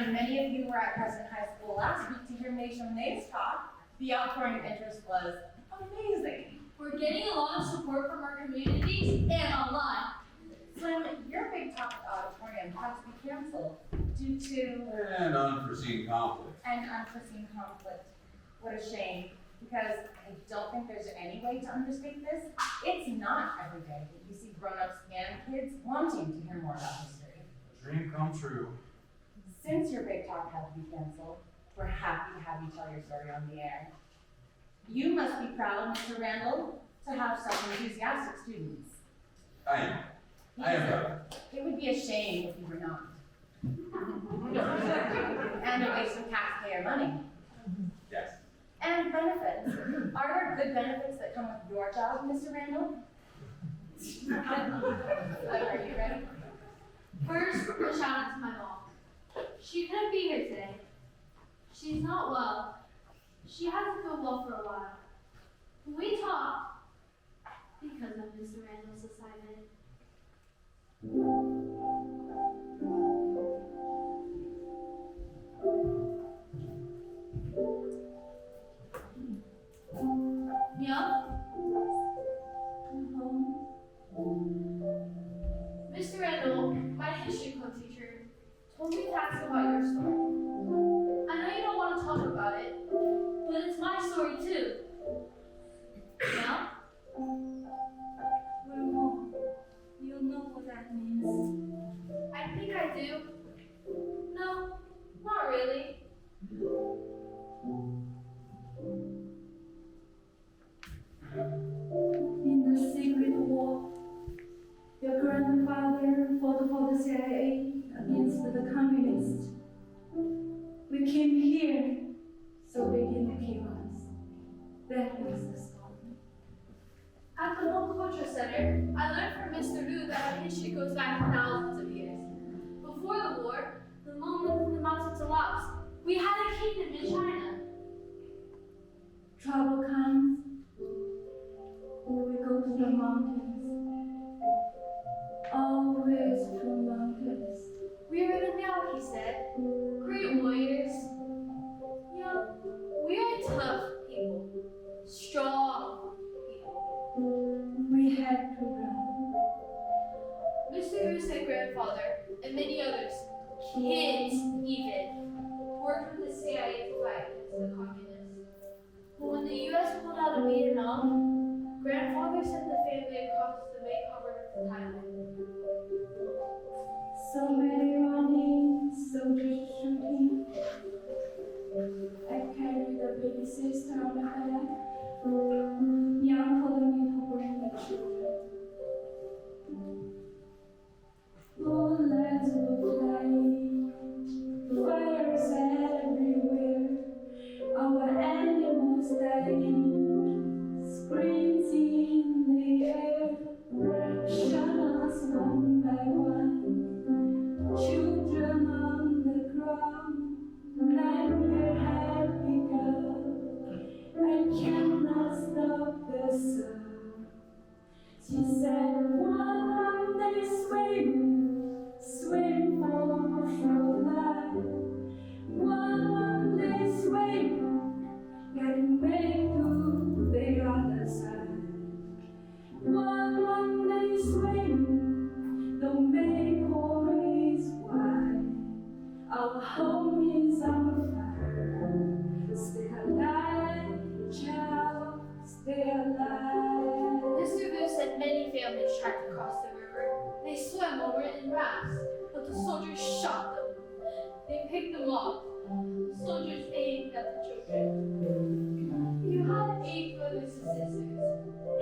know many of you were at Crescent High School last week to hear Nation Nays talk. The outpouring of interest was amazing. We're getting a lot of support from our communities and online. Slim, your Big Talk auditorium had to be canceled due to An unforeseen conflict. What a shame, because I don't think there's any way to understate this. It's not every day that you see grown-ups and kids wanting to hear more about history. A dream come true. Since your Big Talk had to be canceled, we're happy to have you tell your story on the air. You must be proud, Mr. Randall, to have such enthusiastic students. I am proud. It would be a shame if you were not. And a waste of taxpayer money. Yes. And benefits. Are there good benefits that come with your job, Mr. Randall? Are you ready? First, a shout out to my mom. She couldn't be here today. She's not well. She hasn't felt well for a while. We talked because of Mr. Randall's assignment. Yeah? Mr. Randall, my history club teacher, told me to ask about your story. I know you don't want to talk about it, but it's my story too. Yeah? Well, Mom, you know what that means. I think I do. No, not really. In the Secret War, your grandfather fought for the CIA against the communists. We came here so they didn't kill us. That is the story. At the Home Culture Center, I learned from Mr. Lu that our history goes back thousands of years. Before the war, the Hmong lived in the mountains of Laos. We had a kingdom in China. Trouble comes, we go to the mountains. Always to mountains. We are the Miao, he said. Great warriors. Yeah, we are tough people. Strong people. We had to run. Mr. Ruth's grandfather, and many others, kids even, worked with the CIA to fight against the communists. But when the US pulled out of Vietnam, grandfather sent the family across the Mekong River to Thailand. So many running, soldiers shooting. I carried the baby sister on my back. Young calling me to bring the children. Bullets were flying, fires everywhere. Our animals dying, screams in the air. Shot us one by one. Children on the ground, nightmare had begun. I cannot stop the sun. She said, one day swim for your life. One day swim, gotta make to the other side. One day swim, don't make always wide. Our home is on fire. Stay alive, child, stay alive. Mr. Vu said many families tried to cross the river. They swam over it in rafts, but the soldiers shot them. They picked them off. Soldiers aimed at the children. You had 8 brothers and sisters,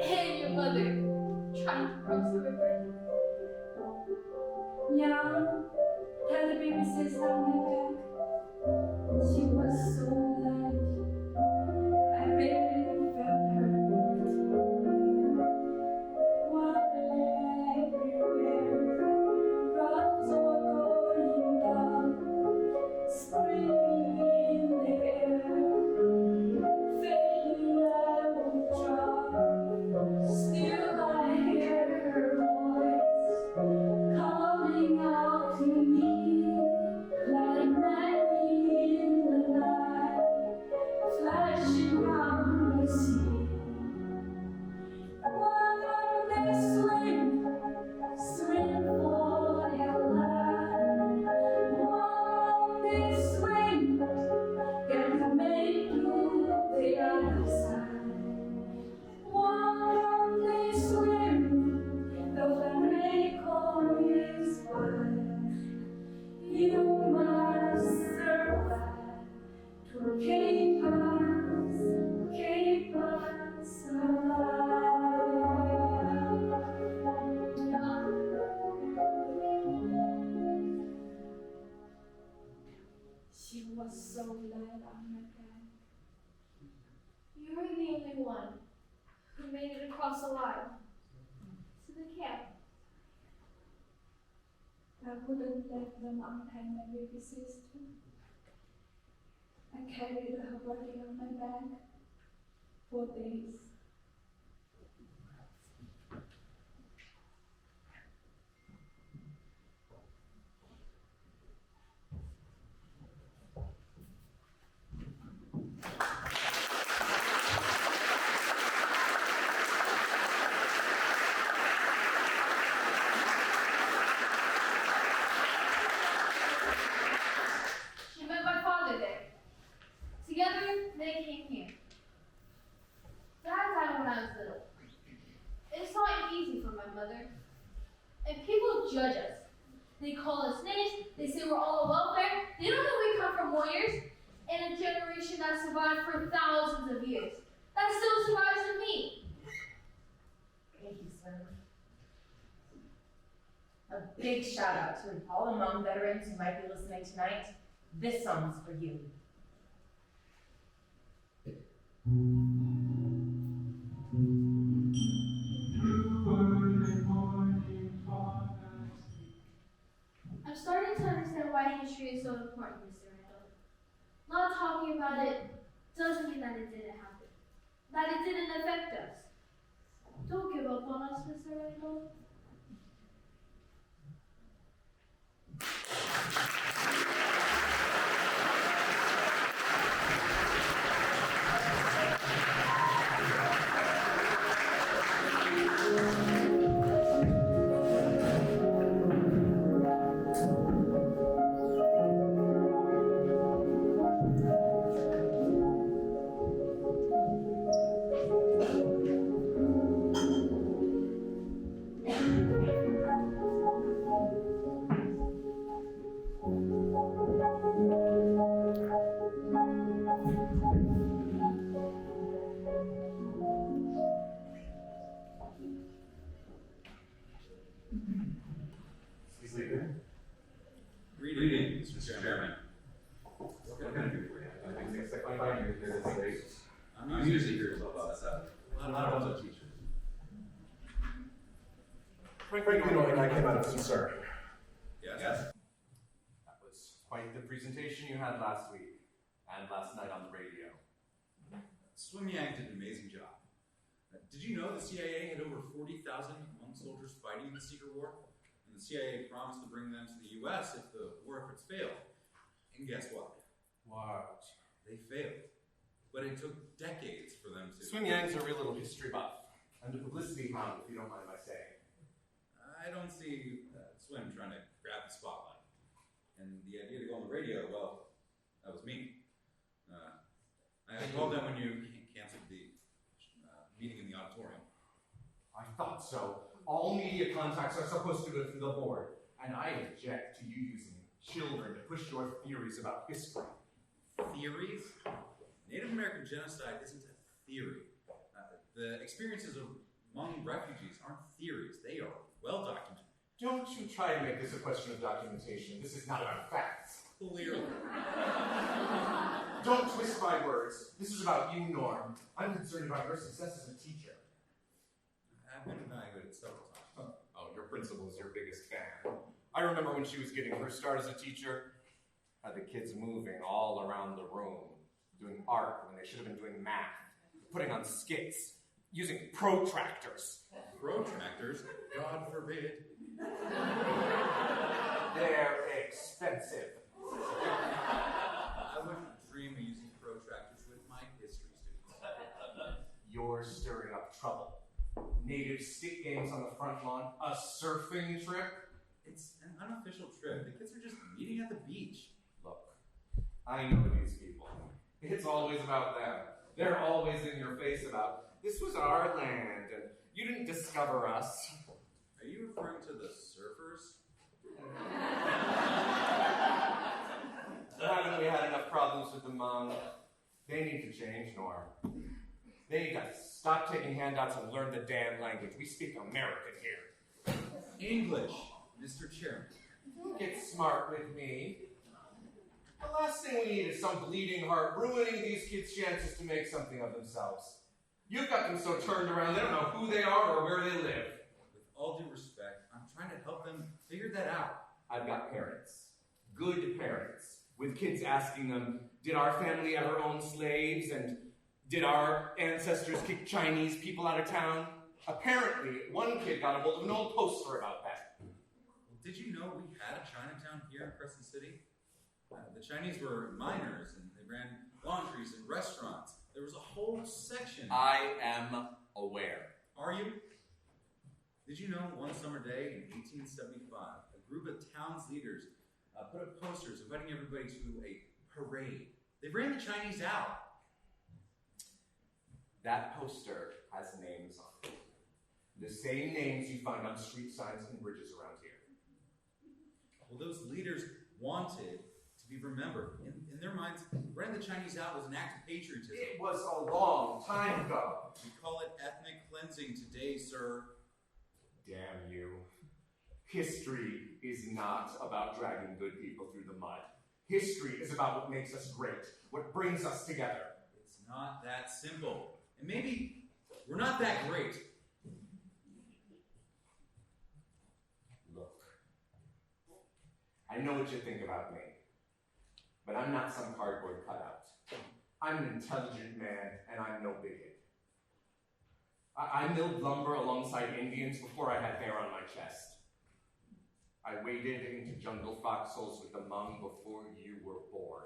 and your mother trying to cross the river. Young, had the baby sister on my back. She was so light, I barely felt her. Water everywhere, rocks were going down, screaming in the air. Failing I would drown, still I hear her voice calling out to me like night. I wouldn't let them unhang my baby sister. I carried her body on my back for days. She met my father there. Together, they came here. That time when I was little. It's not easy for my mother. And people judge us. They call us names, they say we're all on welfare. They don't know we come from warriors and a generation that survived for thousands of years. That still survives in me. Thank you, sir. A big shout out to all the Hmong veterans who might be listening tonight. This song's for you. I'm starting to understand why history is so important, Mr. Randall. Not talking about it doesn't mean that it didn't happen, that it didn't affect us. Don't give up on us, Mr. Randall. Greetings, Mr. Chairman. What can I do for you? I'm usually here to help us out. Not a bunch of teachers. Frankly, when I came out of concern. Yes? That was quite the presentation you had last week and last night on the radio. Swim Yang did an amazing job. Did you know the CIA had over 40,000 Hmong soldiers fighting in the secret war? And the CIA promised to bring them to the US if the war efforts failed. And guess what? What? They failed. But it took decades for them to... Swim Yang's a real little history buff and a publicity hound, if you don't mind my saying. I don't see Swim trying to grab the spotlight. And the idea to go on the radio, well, that was me. I called them when you canceled the meeting in the auditorium. I thought so. All media contacts are supposed to go through the board, and I object to you using children to push your theories about history. Theories? Native American genocide isn't a theory. The experiences of Hmong refugees aren't theories. They are well documented. Don't you try to make this a question of documentation. This is not about facts. Clearly. Don't twist my words. This is about you, Norm. I'm concerned about your success as a teacher. I've been evaluated several times. Oh, your principal is your biggest fan. I remember when she was getting her start as a teacher, had the kids moving all around the room, doing art when they should have been doing math, putting on skits, using protractors. Protractors? God forbid. They're expensive. I wouldn't dream of using protractors with my history students. You're stirring up trouble. Native stick games on the front lawn, a surfing trip. It's an unofficial trip. The kids are just meeting at the beach. Look, I know these people. It's always about them. They're always in your face about, this was our land, and you didn't discover us. Are you referring to the surfers? Haven't we had enough problems with the Hmong? They need to change, Norm. They need to stop taking handouts and learn the damn language. We speak American here. English, Mr. Chairman. Don't get smart with me. The last thing we need is some bleeding heart ruining these kids' chances to make something of themselves. You've got them so turned around they don't know who they are or where they live. With all due respect, I'm trying to help them figure that out. I've got parents, good parents, with kids asking them, did our family ever own slaves? And did our ancestors kick Chinese people out of town? Apparently, one kid got a hold of an old poster about that. Well, did you know we had a Chinatown here in Crescent City? The Chinese were miners, and they ran laundries and restaurants. There was a whole section. I am aware. Are you? Did you know one summer day in 1875, a group of town's leaders put up posters inviting everybody to a parade? They ran the Chinese out. That poster has names on it. The same names you find on street signs and bridges around here. Well, those leaders wanted to be remembered. In their minds, running the Chinese out was an act of patriotism. It was a long time ago. We call it ethnic cleansing today, sir. Damn you. History is not about dragging good people through the mud. History is about what makes us great, what brings us together. It's not that simple. And maybe we're not that great. Look, I know what you think about me, but I'm not some cardboard cutout. I'm an intelligent man, and I'm no bigot. I milled lumber alongside Indians before I had hair on my chest. I waded into jungle foxholes with the Hmong before you were born.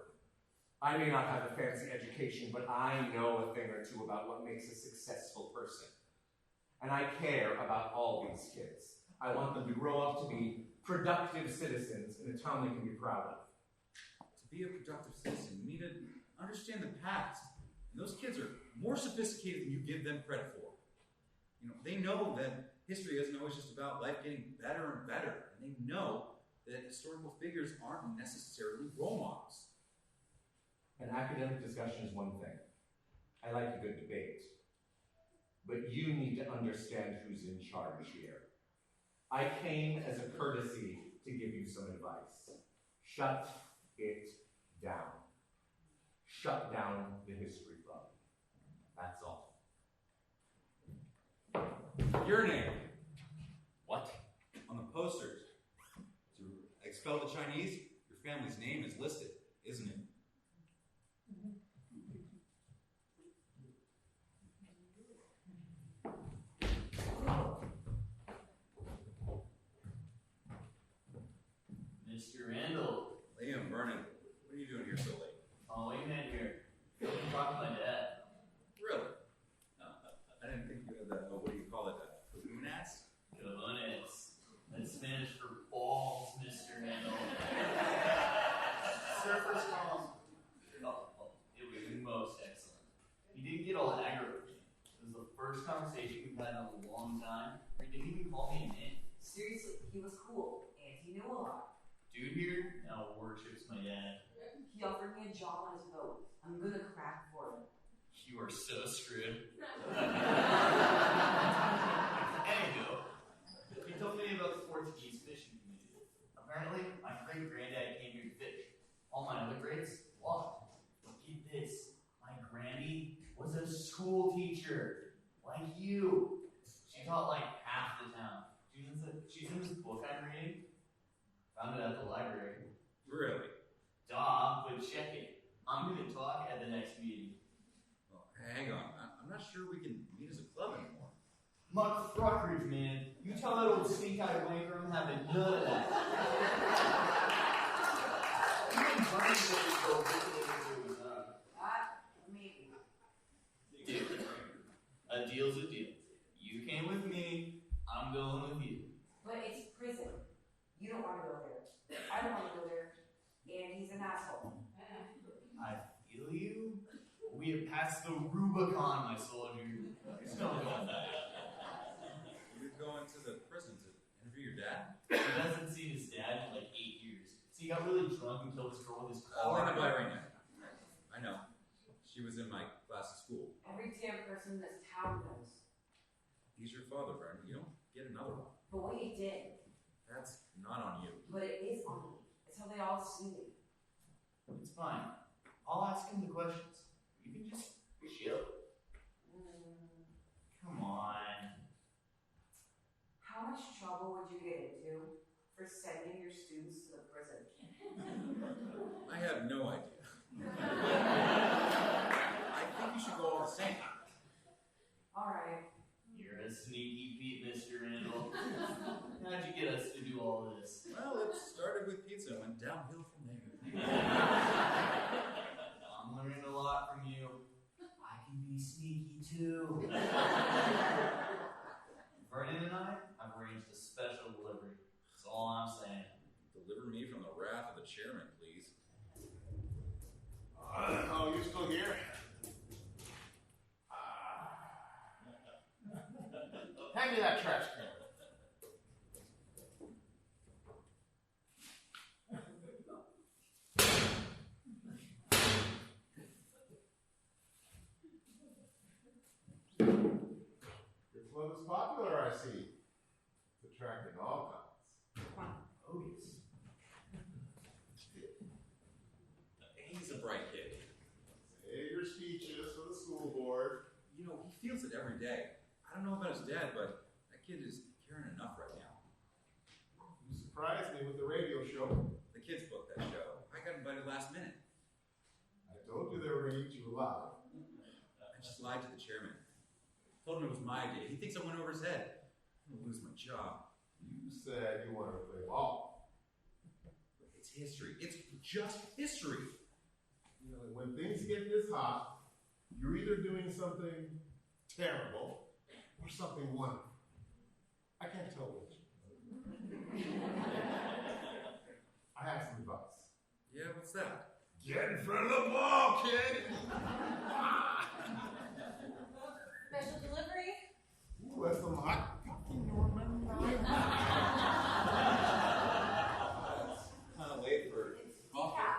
I may not have a fancy education, but I know a thing or two about what makes a successful person. And I care about all these kids. I want them to grow up to be productive citizens in a town they can be proud of. To be a productive citizen, you need to understand the past. And those kids are more sophisticated than you give them credit for. You know, they know that history isn't always just about life getting better and better. And they know that historical figures aren't necessarily role models. An academic discussion is one thing. I like a good debate. But you need to understand who's in charge here. I came as a courtesy to give you some advice. Shut it down. Shut down the history club. That's all. Your name What? on the posters. To expel the Chinese, your family's name is listed, isn't it? Mr. Randall, Liam, Vernon, what are you doing here so late? following man here. Going to talk to my dad. Really? I didn't think you had the, what do you call it, caboon-ass? Cojones. That's Spanish for balls, Mr. Randall. Surfers call him. Oh, it was most excellent. He didn't get all aggro with me. It was the first conversation we've had in a long time. He didn't even call me a name. Seriously, he was cool, and he knew a lot. Dude here now worships my dad. He offered me a job on his boat. I'm gonna crack for him. You are so screwed. Anywho, he told me about the Portuguese fishing community. Apparently, my great-granddad came here to fish. All my other greats walked. But get this, my granny was a school teacher, like you. She taught like half the town. She's in this book I'm reading. Found it at the library. Really? Duh, but check it. I'm gonna talk at the next meeting. Well, hang on. I'm not sure we can meet as a club anymore. Muck Fruckridge, man. You tell that old stink-eyed wanker I'm having none of that. Even Brian said he'd go visit him if it was up. Maybe. Deal. A deal's a deal. You came with me, I'm going with you. But it's prison. You don't want to go there. I don't want to go there. And he's an asshole. I feel you. We have passed the Rubicon, my soldier. There's no going back. You're going to the prison to interview your dad? He hasn't seen his dad in like 8 years. So he got really drunk and killed his girl with his Linda car. Byrena. I know. She was in my class at school. Every damn person in this town knows. He's your father, Vernon. You don't get another one. But what he did, That's not on you. but it is on me. It's how they all see me. It's fine. I'll ask him the questions. You can just chill. Come on. How much trouble would you get into for sending your students to the prison? I have no idea. I think you should go all the same. All right. You're a sneaky Pete, Mr. Randall. How'd you get us to do all this? Well, it started with pizza and went downhill from there. I'm learning a lot from you. I can be sneaky too. Vernon and I have arranged a special delivery. That's all I'm saying. Deliver me from the wrath of the chairman, please. Oh, you're still here? Hand me that trash can. Your club is popular, I see. It's attracting all kinds. Oh, yes. He's a bright kid. Say your speeches for the school board. You know, he feels it every day. I don't know about his dad, but that kid is caring enough right now. You surprised me with the radio show. The kids booked that show. I got invited last minute. I told you they were going to eat you alive. I just lied to the chairman. Told him it was my idea. He thinks I went over his head. I'm gonna lose my job. You said you wanted to play ball. It's history. It's just history. You know, when things get this hot, you're either doing something terrible or something wonderful. I can't tell which. I have some advice. Yeah, what's that? Get in front of the ball, kid! Special delivery? Ooh, that's some hot fucking Norman. Kind of late for coffee. Yeah.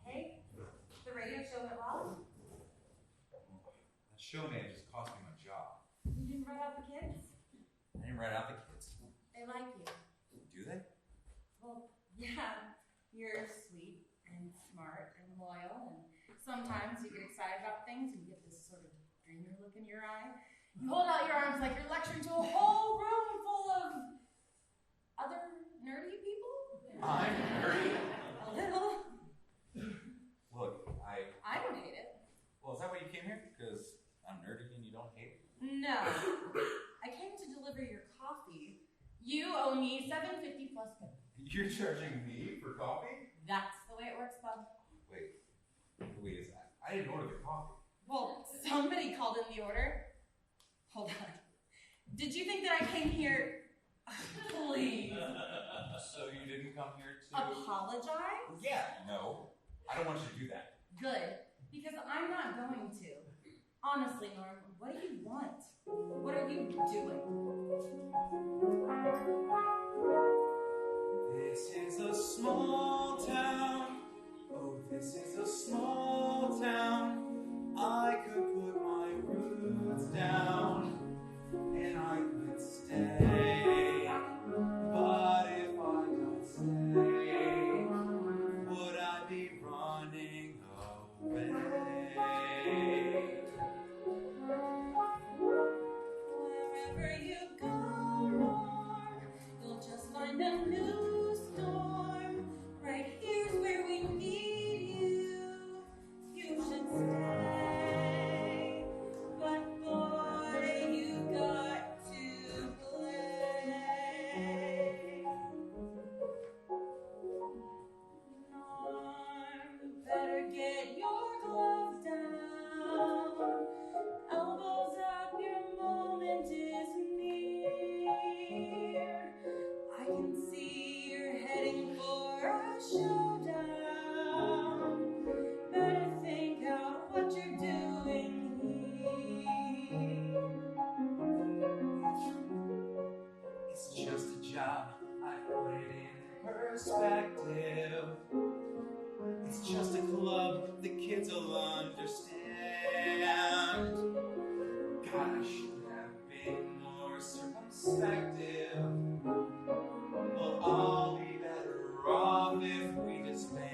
Hey, the radio show went well? That show may have just cost me my job. You didn't write out the kids? I didn't write out the kids. They like you. Do they? Well, yeah. You're sweet and smart and loyal, and sometimes you get excited about things and you get this sort of dreamy look in your eye. You hold out your arms like you're lecturing to a whole room full of other nerdy people. I'm nerdy. A little. Look, I don't hate it. well, is that why you came here? Because I'm nerdy and you don't hate it? No. I came to deliver your coffee. You owe me $7.50 plus tip. You're charging me for coffee? That's the way it works, bub. Wait, is that? I didn't order the coffee. Well, somebody called in the order. Hold on. Did you think that I came here? Please. So you didn't come here to... Apologize? Yeah, no. I don't want you to do that. Good. Because I'm not going to. Honestly, Norm, what do you want? What are you doing? This is a small town. Oh, this is a small town. I could put my roots down and I could stay. But if I could stay, would I be running away? Wherever you go, Norm, you'll just find a new storm. Right here's where we need you. You should stay. But boy, you got to play. Norm, better get your gloves down. Elbows up, your moment is near. I can see you're heading for a showdown. Better think out what you're doing here. It's just a job. I put it in perspective. It's just a club the kids will understand. God, I should have been more circumspective. We'll all be better off if we disband.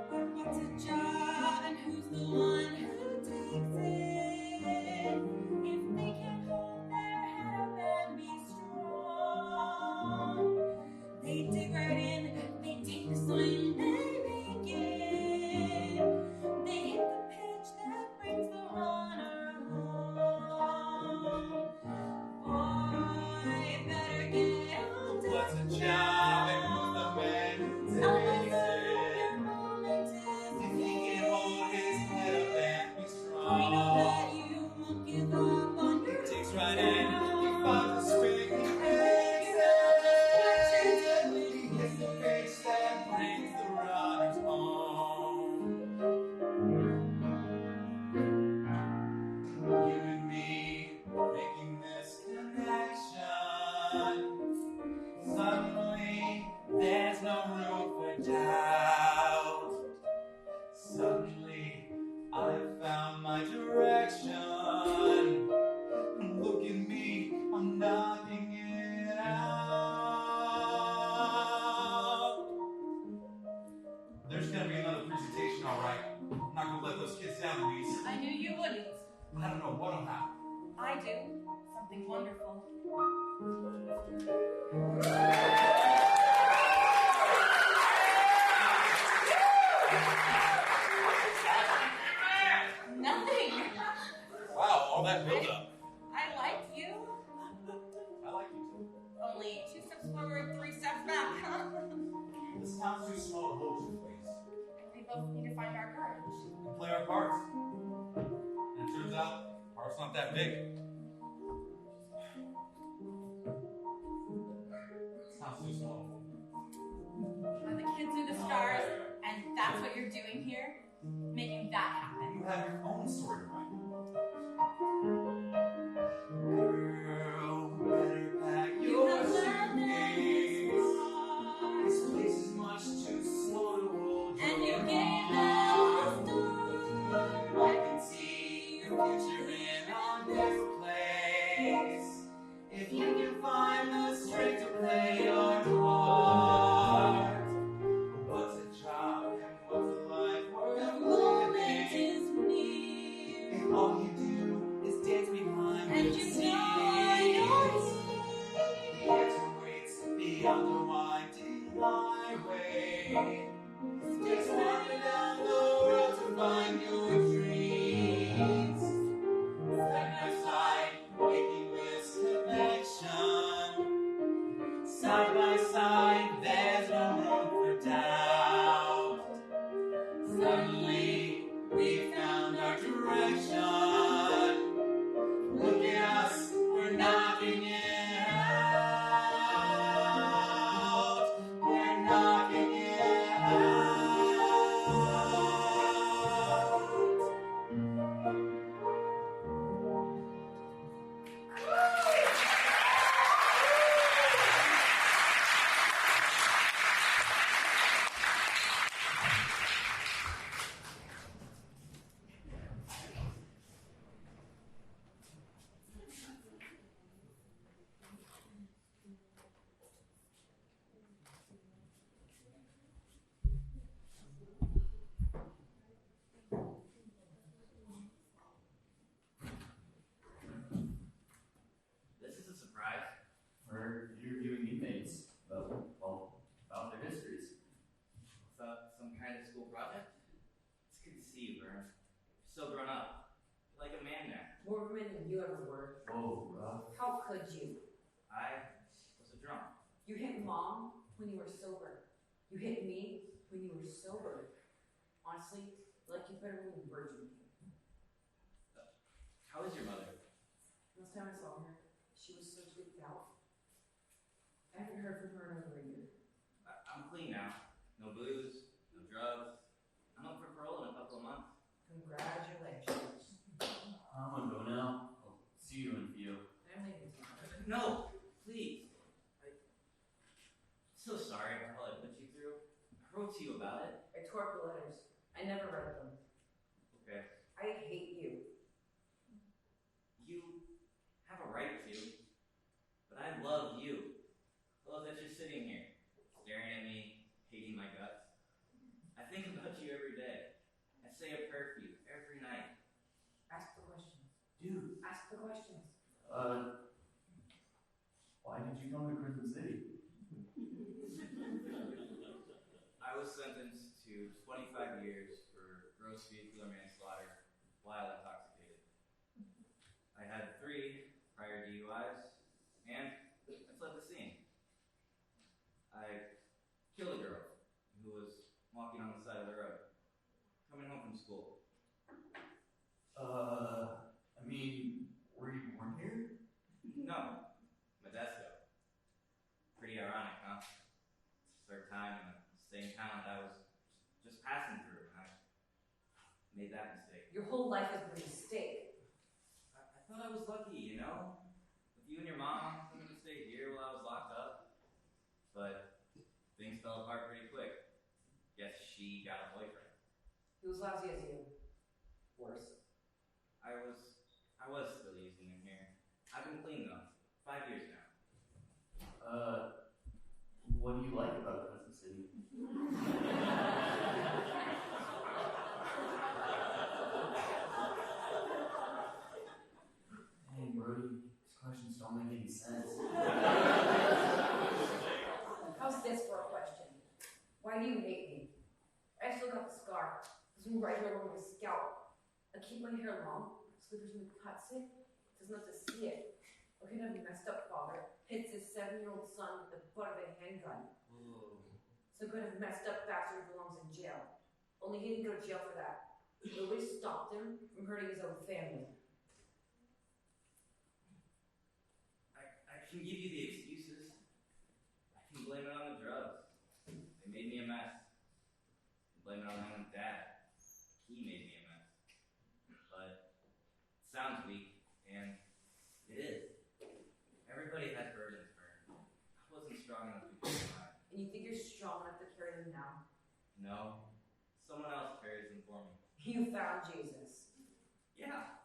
But what's a job and who's the one who takes it? If do. Something wonderful. Nothing. Wow, all that build-up. I like you. I like you too. Only 2 steps forward, 3 steps back, huh? This town's too small to hold you, please. We both need to find our courage. We play our parts. And it turns out, our part's not that big. This town's too small. Are the kids in the stars, and that's what you're doing here? Making that happen. You have your own story to write. Girl, better pack You your have love suitcase. This place is much too small to hold And you your gave heart. them a story. I can see your future in a this place. If you can find the strength to play your part. What's a job and what's a life worth The moment living? is near, If all you do is dance behind and the you scenes. know you're The answer waits beyond the winding highway. Just walking down the road to find your dreams. Side by side, making this connection. Side by side, there's no room for doubt. Suddenly, we found our direction. Look at us, we're knocking it out. We're knocking it out. This is a surprise. We're interviewing inmates about their histories. Some kind of school project? It's good to see you, Vern. You're so grown up. You're like a man now. More women than you ever were. Whoa, Ruth. How could you? I was a drunk. You hit Mom when you were sober. You hit me when you were sober. Honestly, like you better be a virgin. How is your mother? Last time I saw her, she was so tweaked out. I haven't heard from her in over a year. I'm clean now. No booze, no drugs. I'm up for parole in a couple of months. Congratulations. I'm gonna go now. I'll see you in a few. I'm leaving tomorrow. No, please. I'm so sorry about all I put you through. I wrote to you about it. I tore up the letters. I never read them. Okay. I hate you. You have a right to, but I love you. I love that you're sitting here, staring at me, hating my guts. I think about you every day. I say a prayer for you every night. Ask the questions. Dude. Ask the questions. Why did you come to Crescent City? I was sentenced to 25 years for gross vehicular manslaughter while intoxicated. I had 3 prior DUIs, and I fled the scene. I killed a girl who was walking on the side of the road, coming home from school. I mean, were you born here? No, Modesto. Pretty ironic, huh? Third time in the same town that I was just passing through, and I made that mistake. Your whole life has been a mistake. I thought I was lucky, you know? With you and your mom coming to stay here while I was locked up. But things fell apart pretty quick. Guess she got a boyfriend. He was lousy as you. Worse. I was still using him here. I've been clean though. 5 years now. What do you like about Crescent City? Hey, Brody. don't make any sense. How's this for a question? Why do you hate me? I still got the scar. This one right here along my scalp. I keep my hair long, so the person who cuts it doesn't have to see it. I could have a messed up father hits his 7-year-old son with the butt of a handgun. Some kind of messed up bastard belongs in jail. Only he didn't go to jail for that. Nobody stopped him from hurting his own family. I can give you the excuses. I can blame it on the drugs. They made me a mess. Blame it on my own dad. He made me a mess. But it sounds weak, and it is. Everybody has burdens, Vern. I wasn't strong enough to carry mine. And you think you're strong enough to carry them now? No. Someone else carries them for me. You found Jesus. Yeah.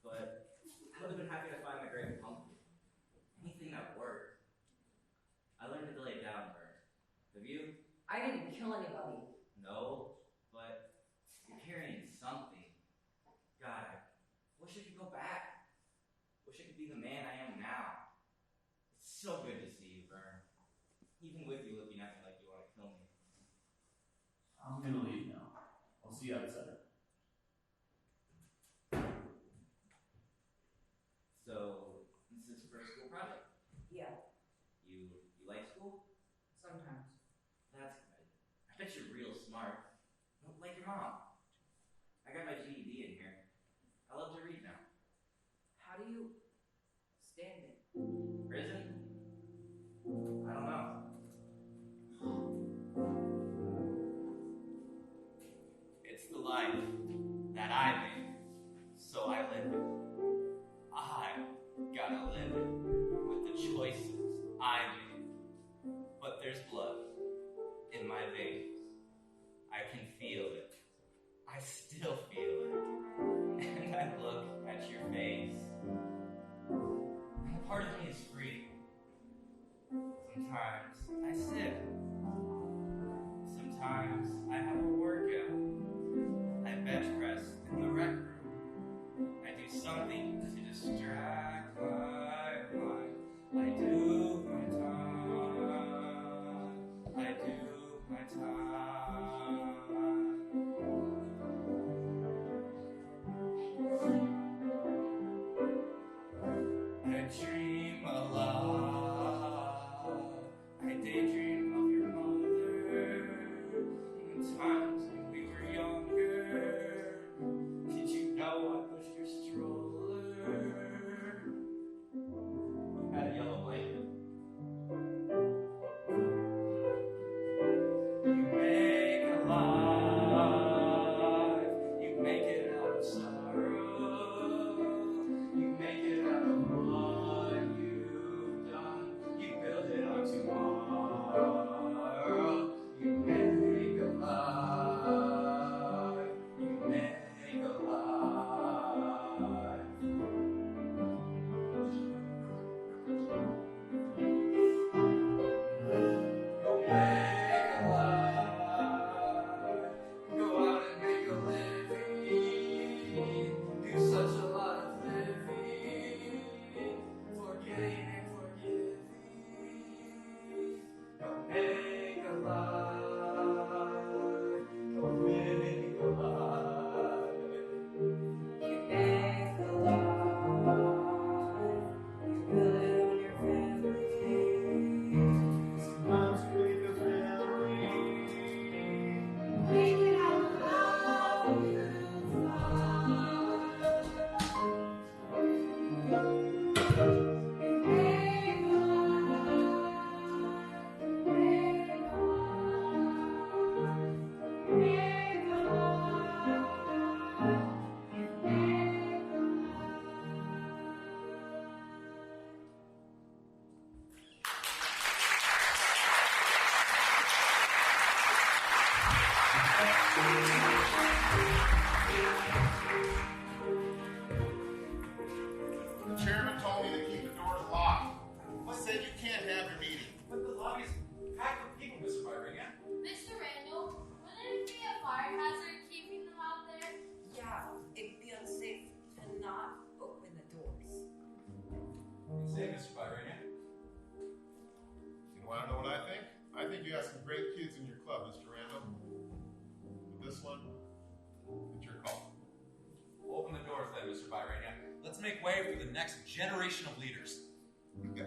But I would have been happy to find my great pumpkin. Anything that worked. I learned to lay down, Vern. Have you? I didn't kill anybody. No, but you're carrying something. God, I wish I could go back. Wish I could be the man I am now. It's so good to see you, Vern. Even with you looking at me like you want to kill me. I'm gonna leave now. I'll see you outside. So, this is for a school project? Yeah, You like school? sometimes. That's good. I bet you're real smart. Like your mom. I got my GED in here. I love to read now. How do you stand it? Prison? I don't know. It's the life that I made, so I live it. I gotta live it with the choices I made. But there's blood in my veins. I can feel it. I still feel it. And I look at your face. And a part of me is free. Sometimes I sit. Sometimes I have a workout. I bench press in the rec room. I do something to distract my mind. I do my time. I do my time. I dream a lot. I daydream of your mother. The times when we were younger. Did you know I pushed your stroller? You had a yellow blanket. You make alive. You make it out of sorrow. You make it out of what you've done. You build it on tomorrow. Mr. Byrania. You want to know what I think? I think you have some great kids in your club, Mr. Randall. But this one, it's your call. Open the doors then, Mr. Byrania. Let's make way for the next generation of leaders. Okay.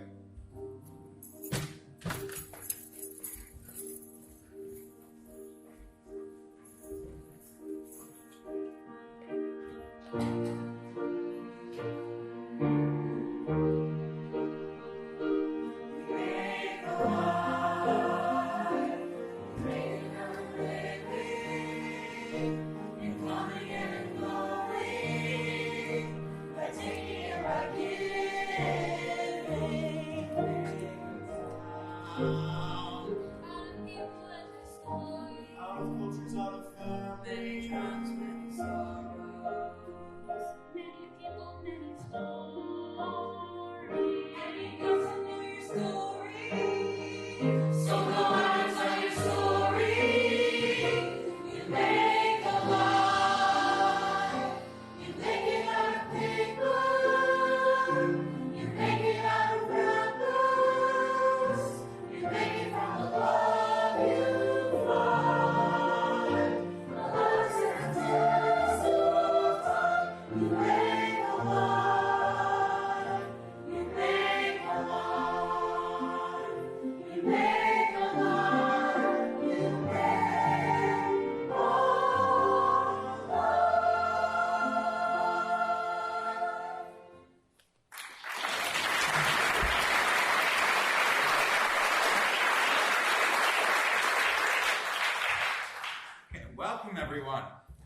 Welcome, everyone.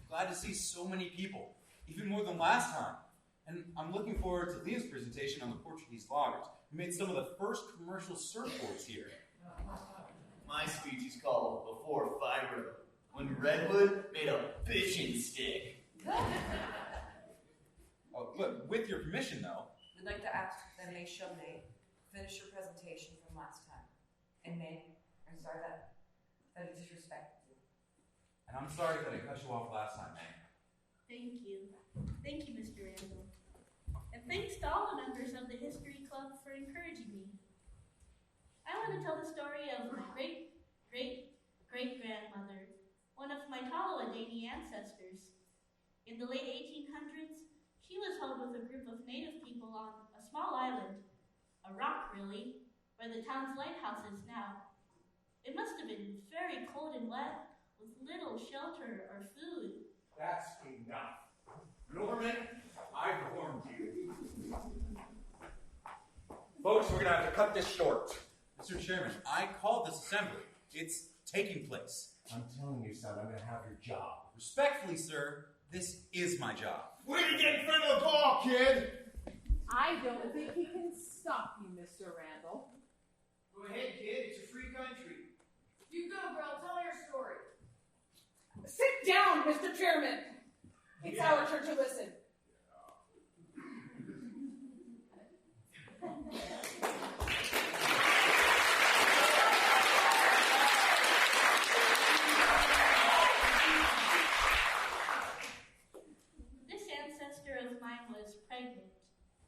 Glad to see so many people, even more than last time. And I'm looking forward to Leah's presentation on the Portuguese loggers, who made some of the first commercial surfboards here. My speech is called Before Fiber, when Redwood made a bitchin' stick. Oh, look, with your permission, though. We'd like to ask that May Shumnay finish your presentation from last time. And May, I'm sorry that I disrespected you. And I'm sorry that I cut you off last time, man. Thank you. Thank you, Mr. Randall. And thanks to all the members of the History Club for encouraging me. I want to tell the story of my great-great-great-grandmother, one of my Tallahassee ancestors. In the late 1800s, she was home with a group of native people on a small island, a rock really, where the town's lighthouse is now. It must have been very cold and wet, with little shelter or food. That's enough. Norman, I warned you. Folks, we're going to have to cut this short. Mr. Chairman, I called this assembly. It's taking place. I'm telling you, son, I'm going to have your job. Respectfully, sir, this is my job. Way to get in front of the ball, kid! I don't think he can stop you, Mr. Randall. Go ahead, kid. It's a free country. You go, girl. Tell your story. Sit down, Mr. Chairman. It's our turn to listen. This ancestor of mine was pregnant,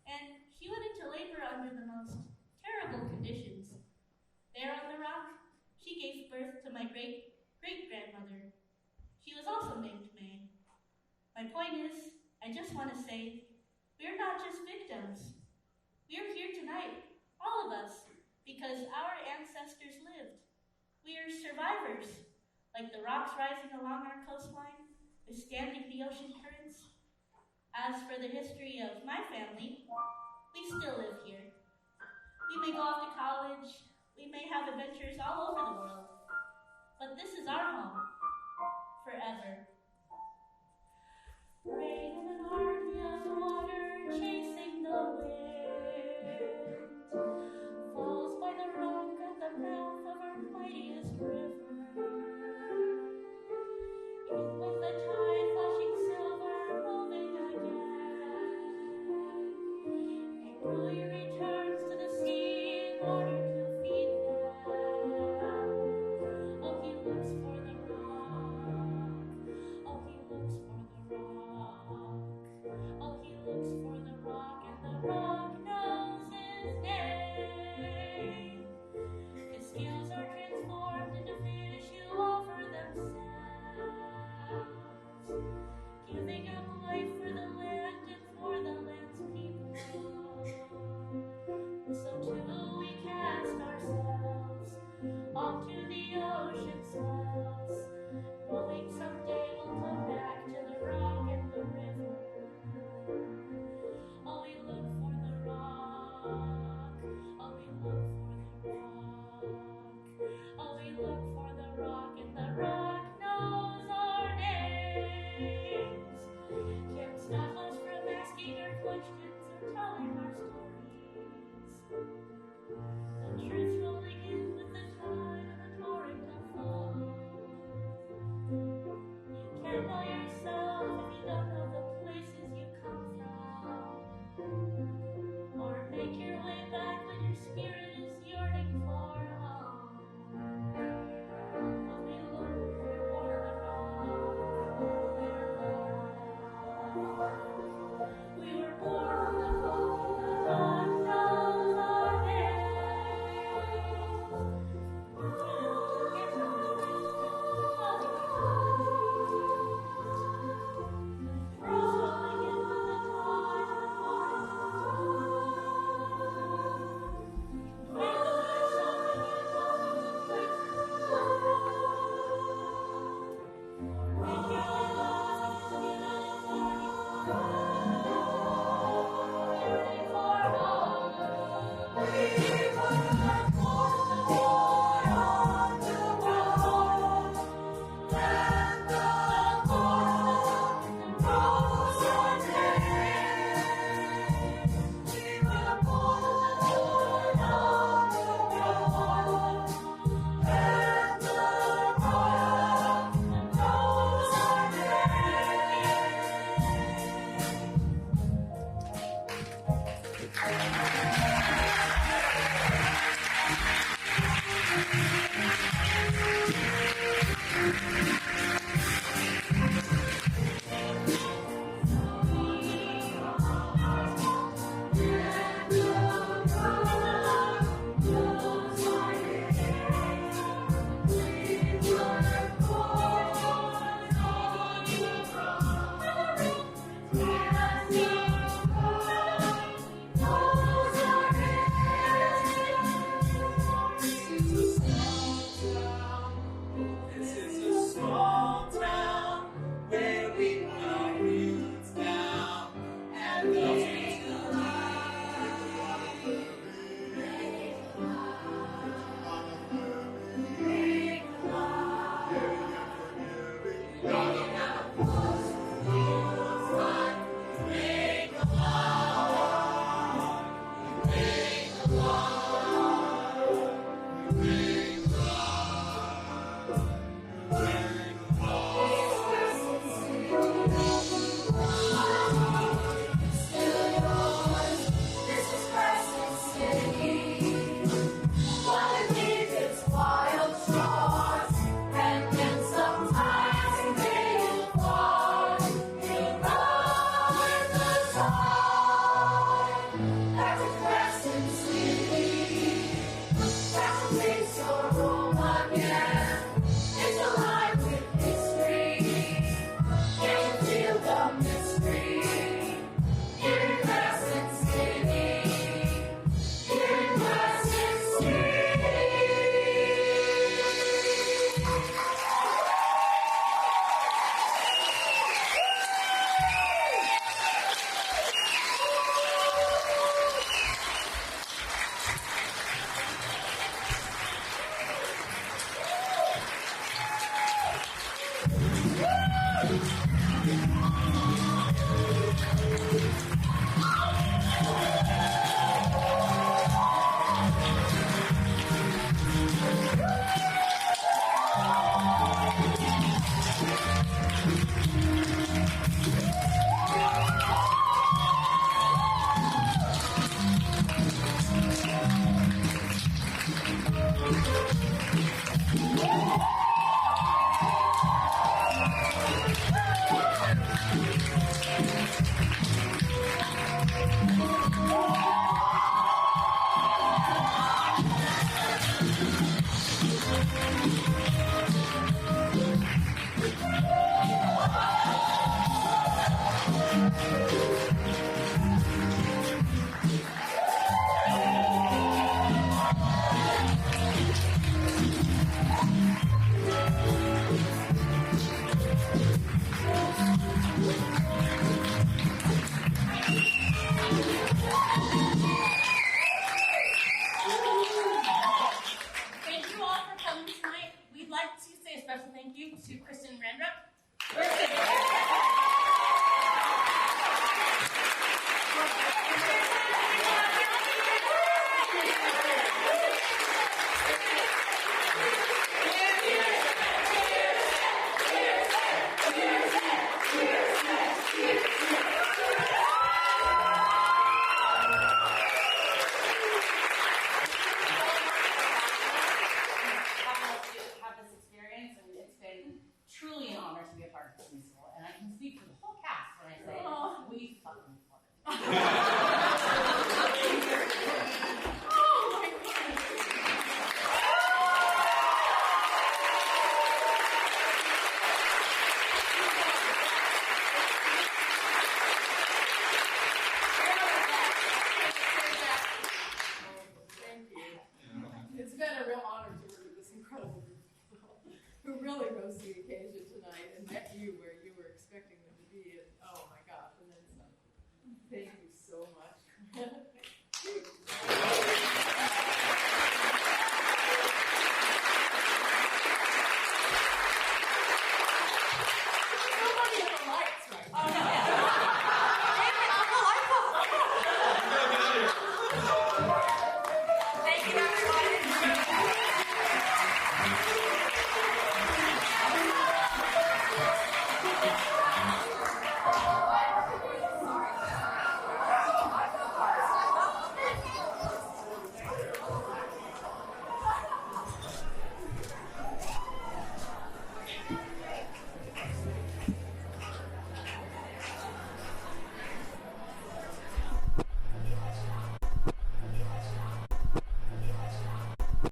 and she went into labor under the most terrible conditions. There on the rock, she gave birth to my great-great-grandmother. She was also named May. My point is, I just want to say, we're not just victims. We're here tonight, all of us, because our ancestors lived. We are survivors, like the rocks rising along our coastline, withstanding the ocean currents. As for the history of my family, we still live here. We may go off to college, we may have adventures all over the world, but this is our home, forever.